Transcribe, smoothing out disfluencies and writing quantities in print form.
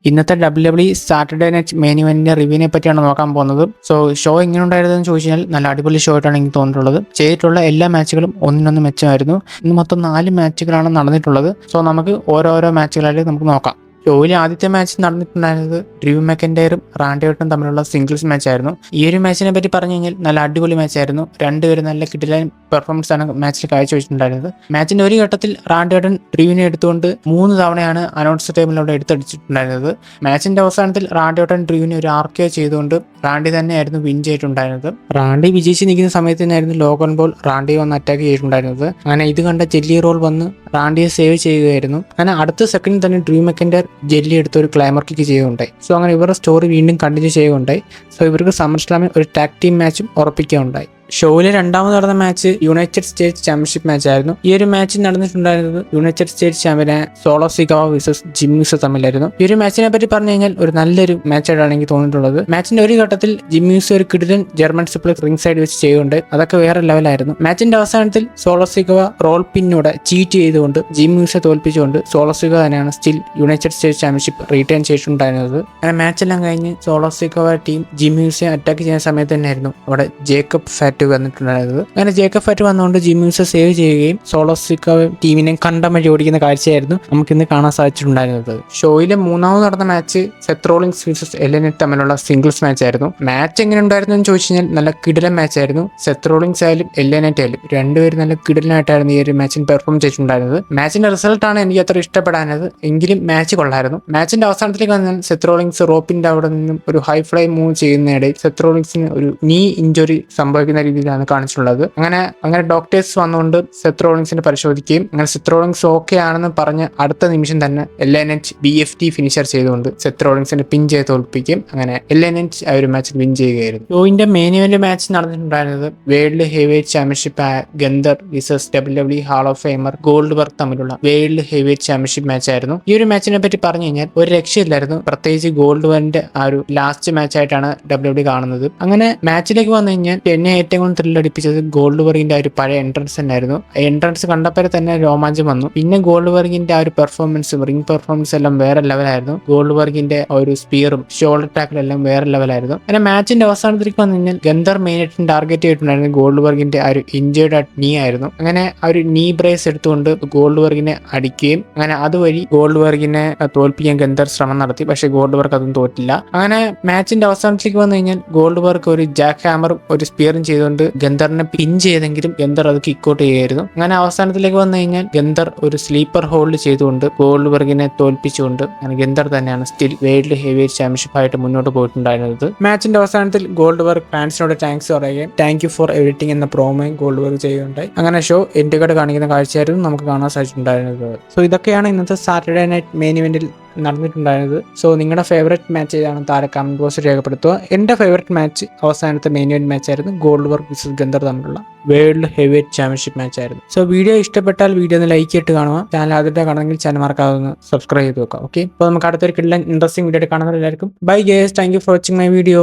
ഇന്നത്തെ WWE Saturday night main ഇവന്റിന്റെ റിവ്യൂവിനെ പറ്റിയാണ് നോക്കാൻ പോകുന്നത്. സോ ഷോ എങ്ങനെ ഉണ്ടായിരുന്നെന്ന് ചോദിച്ചാൽ നല്ല അടിപൊളി ഷോ ആയിട്ടാണ് എനിക്ക് തോന്നിയിട്ടുള്ളത്. ചെയ്തിട്ടുള്ള എല്ലാ മാച്ചുകളും ഒന്നിനൊന്ന് മെച്ചമായിരുന്നു. ഇന്ന് മൊത്തം 4 മാച്ചുകളാണ് നടന്നിട്ടുള്ളത്. സോ നമുക്ക് ഓരോരോ മാച്ചുകളായിട്ട് നമുക്ക് നോക്കാം. ഷോയിൽ ആദ്യത്തെ മാച്ച് നടന്നിട്ടുണ്ടായിരുന്നത് ഡ്രൂ മെക്കൻഡയറും റാൻഡി ഓർട്ടനും തമ്മിലുള്ള സിംഗിൾസ് മാച്ചായിരുന്നു. ഈ ഒരു മാച്ചിനെ പറ്റി പറഞ്ഞു കഴിഞ്ഞാൽ നല്ല അടിപൊളി മാച്ചായിരുന്നു. രണ്ടുപേരും നല്ല കിടിലൻ പെർഫോമൻസ് ആണ് മാച്ചിൽ കാഴ്ചവെച്ചിട്ടുണ്ടായിരുന്നത്. മാച്ചിന്റെ ഒരു ഘട്ടത്തിൽ റാൻഡി ഓർട്ടൻ ഡ്രൂവിനെ എടുത്തുകൊണ്ട് 3 തവണയാണ് അനൗൺസ് ടൈമിൽ അവിടെ എടുത്തടിച്ചിട്ടുണ്ടായിരുന്നത്. മാച്ചിന്റെ അവസാനത്തിൽ റാൻഡി ഓർട്ടൻ ഡ്രൂവിനെ ഒരു ആർക്കിയോ ചെയ്തുകൊണ്ട് റാൻഡി തന്നെയായിരുന്നു വിൻ ചെയ്തിട്ടുണ്ടായിരുന്നത്. റാൻഡി വിജയിച്ച് നിൽക്കുന്ന സമയത്ത് തന്നെയായിരുന്നു ലോഗൻ പോൾ റാൻഡി വന്ന് അറ്റാക്ക് ചെയ്തിട്ടുണ്ടായിരുന്നത്. അങ്ങനെ ഇത് കണ്ട ജെല്ലി റോൾ വന്ന് റാൻഡിയെ സേവ് ചെയ്യുകയായിരുന്നു. അങ്ങനെ അടുത്ത സെക്കൻഡിൽ തന്നെ ഡ്രൂ മെക്കൻഡയർ ജെല്ലി എടുത്ത് ഒരു ക്ലൈമർ കിക്ക് ചെയ്യുകയുണ്ടായി. സോ അങ്ങനെ ഇവരുടെ സ്റ്റോറി വീണ്ടും കണ്ടിന്യൂ ചെയ്യുകയുണ്ടായി. സോ ഇവർക്ക് സമ്മർസ്ലാമിൽ ഒരു ടാഗ് ടീം മാച്ചും ഉറപ്പിക്കുകയുണ്ടായി. ഷോയിലെ രണ്ടാമത് നടന്ന match United States championship match ആയിരുന്നു. ഈ ഒരു മാച്ച് നടന്നിട്ടുണ്ടായിരുന്നത് യുണൈറ്റഡ് സ്റ്റേറ്റ്സ് ചാമ്പ്യനെ സോളോ സിക്കാവ വേഴ്സസ് ജിമ്മീസ് തമ്മിലായിരുന്നു. ഈ ഒരു മാച്ചിനെ പറ്റി പറഞ്ഞു കഴിഞ്ഞാൽ ഒരു നല്ലൊരു മാച്ചായിട്ടാണ് എനിക്ക് തോന്നിയിട്ടുള്ളത്. മാച്ചിന്റെ ഒരു ഘട്ടത്തിൽ ജിമ്മീസ് ഒരു കിടിലൻ ജർമ്മൻ സിപ്ലിക് റിംഗ് സൈഡ് വെച്ച് ചെയ്യുന്നുണ്ട്. അതൊക്കെ വേറെ ലെവലായിരുന്നു. മാച്ചിന്റെ അവസാനത്തിൽ സോളോ സിക്കാവ റോൾ പിന്നോടെ ചീറ്റ് ചെയ്തുകൊണ്ട് ജിമ്മീസിനെ തോൽപ്പിച്ചുകൊണ്ട് സോളോ സിക്കാവ തന്നെയാണ് still United States championship retain ചെയ്തിട്ടുണ്ടായിരുന്നത്. അങ്ങനെ മാച്ചെല്ലാം കഴിഞ്ഞ് സോളോ സിക്കാവ ടീം ജിമ്മീസിനെ അറ്റാക്ക് ചെയ്യുന്ന സമയത്ത് തന്നെയായിരുന്നു അവിടെ ജേക്കബ് ഫാറ്റ് വന്നിട്ടുണ്ടായിരുന്നത്. അങ്ങനെ ജേക്കബ് ഫാറ്റ് വന്നുകൊണ്ട് ജിമ്മീസ് സേവ് ചെയ്യുകയും സോളോ സിക്കാവ ടീമിനെ കണ്ടമഴി ഓടിക്കുന്ന കാഴ്ചയായിരുന്നു നമുക്കിന്ന് കാണാൻ സാധിച്ചിട്ടുണ്ടായിരുന്നത്. ഷോയിലെ മൂന്നാമത് നടന്ന മാച്ച് സെത്ത് റോളിൻസ് വേഴ്സസ് എൽഎനെറ്റ് തമ്മിലുള്ള സിംഗിൾസ് മാച്ച് ആയിരുന്നു. മാച്ച് എങ്ങനെ ഉണ്ടായിരുന്നു എന്ന് ചോദിച്ചു കഴിഞ്ഞാൽ നല്ല കിടിലൻ മാച്ച് ആയിരുന്നു. സെത്ത് റോളിൻസ് ആയാലും എൽഎനെറ്റ് ആയാലും രണ്ടുപേരും നല്ല കിടിലനായിട്ടായിരുന്നു ഈ ഒരു മാച്ചിൽ പെർഫോം ചെയ്തിട്ടുണ്ടായിരുന്നത്. മാച്ചിന്റെ റിസൾട്ടാണ് എനിക്ക് അത്ര ഇഷ്ടപ്പെടാനത്, എങ്കിലും മാച്ച് കൊള്ളായിരുന്നു. മാച്ചിന്റെ അവസാനത്തിലേക്ക് വന്നാൽ സെത്ത് റോളിൻസ് റോപ്പിന്റെ അവിടെ നിന്നും ഒരു ഹൈ ഫ്ലൈ മൂവ് ചെയ്യുന്നതിനിടയിൽ സെത്ത് റോളിൻസിന് ഒരു നീ ഇഞ്ചുറി സംഭവിക്കുന്ന രീതിയിലാണ് കാണിച്ചിട്ടുള്ളത്. അങ്ങനെ ഡോക്ടേഴ്സ് വന്നുകൊണ്ട് സെത്ത് റോളിൻസിനെ പരിശോധിക്കുകയും അങ്ങനെ സെത്ത് റോളിൻസ് ഓക്കെ ആണെന്ന് പറഞ്ഞ് അടുത്ത നിമിഷം തന്നെ എൽഎനെറ്റ് BFT ഫിനിഷർ ചെയ്തുകൊണ്ട് സെത്ത് റോളിൻസിനെ പിൻ ചെയ്ത് തോൽപ്പിക്കുകയും അങ്ങനെ എൽഎനെറ്റ് ആ ഒരു മാച്ചിൽ വിൻ ചെയ്യുകയായിരുന്നു. ഷോയിന്റെ മെയിൻ ഇവന്റ് മാച്ച് നടന്നിട്ടുണ്ടായിരുന്നത് world heavyweight championship Gunther versus WWE hall of famer Goldberg തമ്മിലുള്ള വേൾഡ് ഹെവിവെയ്റ്റ് ചാമ്പ്യൻഷിപ്പ് മാച്ച് ആയിരുന്നു. ഈ ഒരു മാച്ചിനെ പറ്റി പറഞ്ഞു കഴിഞ്ഞാൽ ഒരു രക്ഷയില്ലായിരുന്നു. പ്രത്യേകിച്ച് ഗോൾഡ്ബർഗിന്റെ ആ ഒരു ലാസ്റ്റ് മാച്ച് ആയിട്ടാണ് WWE കാണുന്നത്. അങ്ങനെ മാച്ചിലേക്ക് വന്നു കഴിഞ്ഞാൽ എന്നെ ഏറ്റവും കൂടുതൽ ത്രില്ലടിപ്പിച്ചത് ഗോൾഡ്ബർഗിന്റെ ആ ഒരു പഴയ എൻട്രൻസ് തന്നെയായിരുന്നു. എൻട്രൻസ് കണ്ടപ്പോൾ തന്നെ രോമാഞ്ചം വന്നു. പിന്നെ ഗോൾഡ്ബർഗിന്റെ ആ ഒരു പെർഫോമൻസ്, റിംഗ് പെർഫോമൻസ് എല്ലാം വേറെ ലെവലായിരുന്നു. ഗോൾഡ്ബർഗിന്റെ ആ ഒരു സ്പിയറും ഷോൾഡർ ടാക്കിലെല്ലാം വേറെ ലെവലായിരുന്നു. അങ്ങനെ മാച്ചിന്റെ അവസാനത്തിലേക്ക് വന്നു കഴിഞ്ഞാൽ ഗന്ധർ മെയിനായിട്ടും ടാർഗറ്റ് ചെയ്തിട്ടുണ്ടായിരുന്നു ഗോൾഡ്ബർഗിന്റെ ആ ഒരു ഇഞ്ചേർഡ് നീ ആയിരുന്നു. അങ്ങനെ ആ ഒരു നീ ബ്രേസ് എടുത്തുകൊണ്ട് ഗോൾഡ്ബർഗിനെ അടിക്കുകയും അങ്ങനെ അതുവഴി ഗോൾഡ്ബർഗിനെ തോൽപ്പിക്കാൻ ഗന്ധർ ശ്രമം നടത്തി. പക്ഷേ ഗോൾഡ്ബർഗ് അതും തോറ്റില്ല. അങ്ങനെ മാച്ചിന്റെ അവസാനത്തിലേക്ക് വന്നു കഴിഞ്ഞാൽ ഗോൾഡ്ബർഗ് ഒരു ജാക്ക് ഹാമറും ഒരു സ്പിയറും ചെയ്തുകൊണ്ട് ഗന്ധറിനെ പിൻ ചെയ്തെങ്കിലും ഗന്ധർ അത് കിക്കൗട്ട് ചെയ്യുമായിരുന്നു. അങ്ങനെ അവസാനത്തിലേക്ക് വന്നു കഴിഞ്ഞാൽ ഗന്ധർ ഒരു സ്ലീപ്പർ ഹോൾഡ് ചെയ്തുകൊണ്ട് ഗോൾഡ്ബർഗിനെ തോൽപ്പിച്ചുകൊണ്ട് അങ്ങനെ ഗന്ധർ തന്നെയാണ് സ്റ്റിൽ വേൾഡ് ഹെവിവെയ്റ്റ് ചാമ്പ്യൻഷിപ്പ് ആയിട്ട് മുന്നോട്ട് പോയിട്ടുണ്ടായിരുന്നത്. മാച്ചിന്റെ അവസാനത്തിൽ ഗോൾഡ്ബർഗ് ഫാൻസിനോട് താങ്ക്സ് പറയുകയും താങ്ക് യു ഫോർ എവരിത്തിങ് എന്ന പ്രോമോയും ഗോൾഡ്ബർഗ് ചെയ്യുകയുണ്ടായി. അങ്ങനെ ഷോ എൻ്റെ കാർഡ് കാണിക്കുന്ന കാഴ്ചയായിരുന്നു നമുക്ക് കാണാൻ സാധിച്ചിട്ടുണ്ടായിരുന്നത്. സോ ഇതൊക്കെയാണ് ഇന്നത്തെ സാറ്റർഡേ നൈറ്റ് മെയിൻ ഇവന്റിൽ നടന്നിട്ടുണ്ടായിരുന്നത്. സോ നിങ്ങളുടെ ഫേവറേറ്റ് മാച്ച് ഏതാണ് താഴെ കമന്റ് ബോക്സിൽ രേഖപ്പെടുത്തുക. എൻ്റെ ഫേവറേറ്റ് മാച്ച് അവസാനത്തെ മെയിൻ ഇവന്റ് മാച്ച് ആയിരുന്നു ഗോൾഡ്ബർഗ് വിസസ് ഗന്ധർ തമ്മിലുള്ള വേൾഡ് ഹെവിവെയ്റ്റ് ചാമ്പ്യൻഷിപ്പ് മാച്ച് ആയിരുന്നു. സോ വീഡിയോ ഇഷ്ടപ്പെട്ടാൽ വീഡിയോ ഒന്ന് ലൈക്ക് ചെയ്തിട്ട് കാണുക. ചാനൽ ആദ്യമായിട്ട് കാണുമെങ്കിൽ ചാനൽ മറക്കാതെ സബ്സ്ക്രൈബ് ചെയ്ത് വെക്കാം. ഓക്കെ, അപ്പോൾ നമുക്ക് അടുത്തൊരു കിടിലൻ ഇൻട്രസ്റ്റിംഗ് വീഡിയോ കാണുന്നവരെല്ലാവർക്കും bye guys, thank you for watching my video.